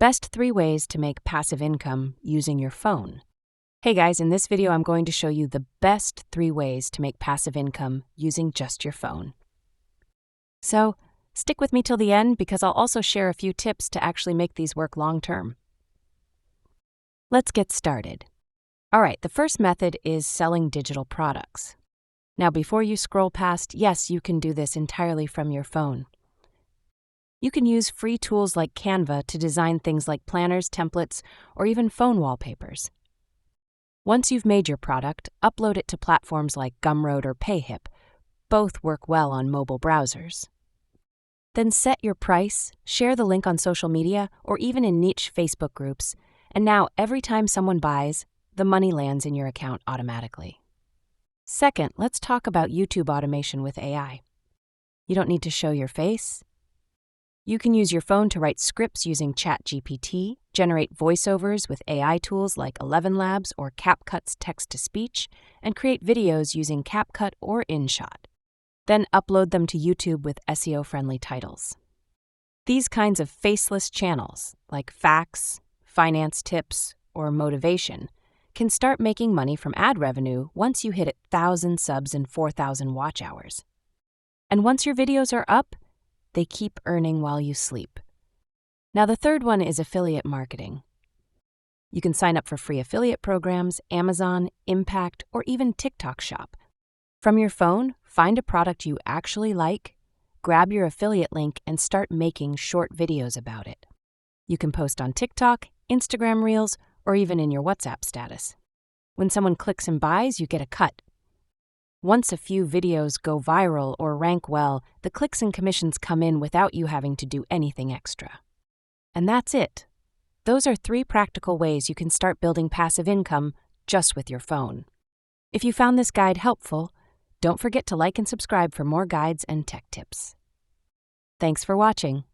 Best 3 ways to make passive income using your phone. Hey guys, in this video I'm going to show you the best 3 ways to make passive income using just your phone. So, stick with me till the end because I'll also share a few tips to actually make these work long term. Let's get started. Alright, the first method is selling digital products. Now before you scroll past, yes, you can do this entirely from your phone. You can use free tools like Canva to design things like planners, templates, or even phone wallpapers. Once you've made your product, upload it to platforms like Gumroad or Payhip. Both work well on mobile browsers. Then set your price, share the link on social media, or even in niche Facebook groups, and now every time someone buys, the money lands in your account automatically. Second, let's talk about YouTube automation with AI. You don't need to show your face. You can use your phone to write scripts using ChatGPT, generate voiceovers with AI tools like 11 Labs or CapCut's text-to-speech, and create videos using CapCut or InShot. Then upload them to YouTube with SEO-friendly titles. These kinds of faceless channels, like facts, finance tips, or motivation, can start making money from ad revenue once you hit 1,000 subs and 4,000 watch hours. And once your videos are up, they keep earning while you sleep. Now the third one is affiliate marketing. You can sign up for free affiliate programs, Amazon, Impact, or even TikTok Shop. From your phone, find a product you actually like, grab your affiliate link, and start making short videos about it. You can post on TikTok, Instagram Reels, or even in your WhatsApp status. When someone clicks and buys, you get a cut. Once a few videos go viral or rank well, the clicks and commissions come in without you having to do anything extra. And that's it. Those are 3 practical ways you can start building passive income just with your phone. If you found this guide helpful, don't forget to like and subscribe for more guides and tech tips. Thanks for watching.